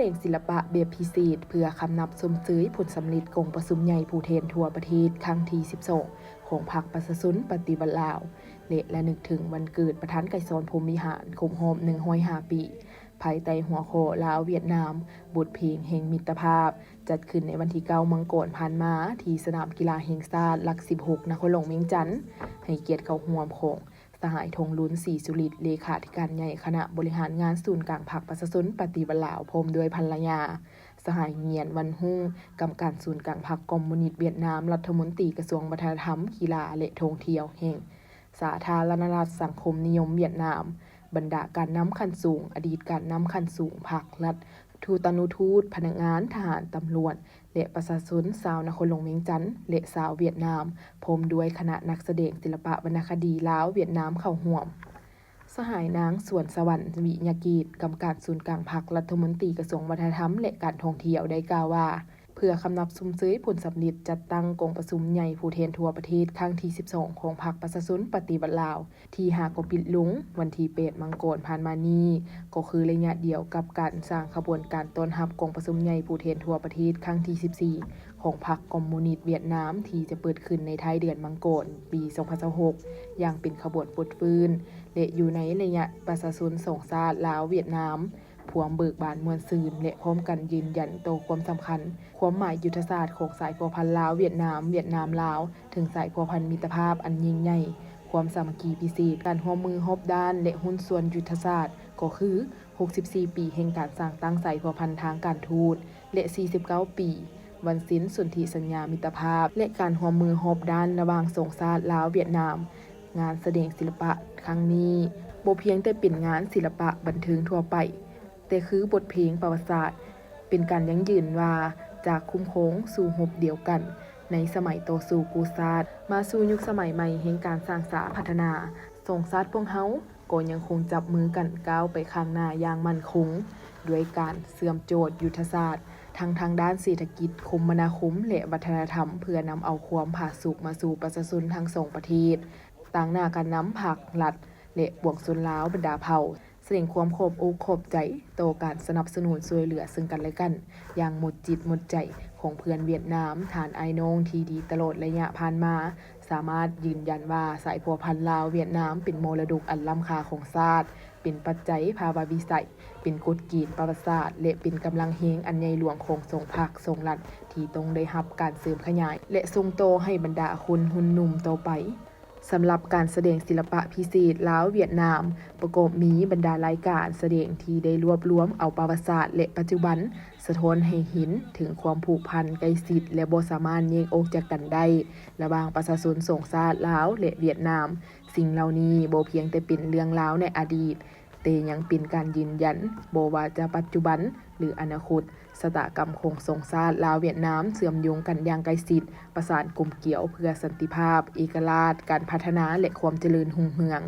ดงศิลปะแบบพิเศษเพื่อคำนับสมซื้อผลสำลิดกงประสุมใหญ่ผู้แทนทั่วประเทศครั้งที่12ของพรรคประชาชนปฏิบัติลาวและนึกถึงวันเกิดประธานไกรสอนพรหมวิหารครบรอบ105 ปีภายใต้หัวข้อลาวเวียดนามบทเพลงแห่งมิตรภาพจัดขึ้นในวันที่9มังกรผ่านมาที่สนามกีฬาแห่งชาติหลัก16นครหลวงเวียงจันทน์ให้เกียรติเข้าร่วมของสหายธงลุ้นศรีสุริตเลขาธิการใหญ่คณะบริหารงานศูนย์กลางพรรคประชาชนปฏิบัติลาวพร้อมด้วยภรรยาสหายเงียนวันหุ่งกรรมการศูนย์กลางพรรคคอมมิวนิสต์เวียดนามรัฐมนตรีกระทรวงวัฒนธรรมกีฬาและท่องเที่ยวแห่งสาธารณรัฐสังคมนิยมเวียดนามบรรดาการนำขั้นสูงอดีตการนำขั้นสูงภาครัฐทูตานุทูตพนักงานทหารตำรวจและประชาชนชาวนครหลวงเวียงจันทน์และชาวเวียดนามพร้อมด้วยคณะนักแสดงศิลปะวรรณคดีลาวเวียดนามเข้าร่วมสหายนางสวนสวรรค์วิญญากีตกรรมการศูนย์กลางพรรครัฐมนตรีกระทรวงวัฒนธรรมและการท่องเที่ยวได้กล่าวว่าเพื่อคำนับสมซื้อผลสำลิดจัดตั้งกงประชุมใหญ่ผู้แทนทั่วประเทศครั้งที่12ของพรรคประชาชนปฏิบัติลาวที่หากปิดลงวันที่8มังกรผ่านมานี้ก็คือระยะเดียวกับการสร้างขบวนการต้อนรับกงประชุมใหญ่ผู้แทนทั่วประเทศครั้งที่14ของพรรคคอมมิวนิสต์เวียดนามที่จะเปิดขึ้นในท้ายเดือนมังกรปี2026อย่างเป็นขบวนปลดฟื้นและอยู่ในระยะประชาชนสองชาติลาวเวียดนามพวมเบิกบานมวลซืนและพร้อมกันยืนยันต่อความสำคัญความหมายยุทธศาสตร์ของสายพัวพันลาวเวียดนามลาวถึงสายพัวพันมิตรภาพอันยิ่งใหญ่ความสามัคคีพิเศษการร่วมมือรอบด้านและหุ้นส่วนยุทธศาสตร์ก็คือ64ปีแห่งการสร้างตั้งสายพัวพันทางการทูตและ49ปีวันสิ้นสนธิสัญญามิตรภาพและการร่วมมือรอบด้านระหว่างสองชาติลาวเวียดนามงานแสดงศิลปะครั้งนี้บ่เพียงแต่เป็นงานศิลปะบันเทิงทั่วไปแต่คือบทเพลงประวัติศาสตร์เป็นการยั่งยืนว่าจากคุ้มโค้งสู่หบเดียวกันในสมัยต่อสู้กูซาดมาสู่ยุคสมัยใหม่แห่งการสร้างสาพัฒนาสองชาติพวกเฮาก็ยังคงจับมือกันก้าวไปข้างหน้าอย่างมั่นคงด้วยการเสื่อมโจทย์ยุทธศาสตร์ทางด้านเศรษฐกิจคมนาคมและวัฒนธรรมเพื่อนำเอาความผาสุกมาสู่ประชาชนทั้งสองประเทศต่างหน้าการนำภาครัฐและปวงชนลาวบรรดาเผ่าแสดงความขอบอกขอบใจต่อการสนับสนุนช่วยเหลือซึ่งกันและกันอย่างหมดจิตหมดใจของเพื่อนเวียดนามฐานไอน้องที่ดีตลอดระยะผ่านมาสามารถยืนยันว่าสายพัวพันลาวเวียดนามเป็นมรดกอันล้ำค่าของชาติเป็นปัจจัยภาวะวิสัยเป็นกฎเกณฑ์ประวัติศาสตร์และเป็นกำลังแรงอันใหญ่หลวงของสองภาคสองรัฐที่ต้องได้รับการเสริมขยายและส่งต่อให้บรรดาคนหุ่นหนุ่มต่อไปสำหรับการแสดงศิลปะพิเศษลาวเวียดนามประกอบมีบรรดารายการแสดงที่ได้รวบรวมเอาประวัติศาสตร์และปัจจุบันสะท้อนให้เห็นถึงความผูกพันใกล้ชิดและบ่สามารถแยกออกจากกันได้ระหว่างประชาชนสองชาติลาวและเวียดนามสิ่งเหล่านี้บ่เพียงแต่เป็นเรื่องราวในอดีตแต่ยังเป็นการยืนยันบ่ว่าจะปัจจุบันหรืออนาคตชะตากรรมของสองชาติลาวเวียดนามเชื่อมโยงกันอย่างใกล้ชิดประสานกลมเกี่ยวเพื่อสันติภาพเอกราชการพัฒนาและความเจริญรุ่งเรือง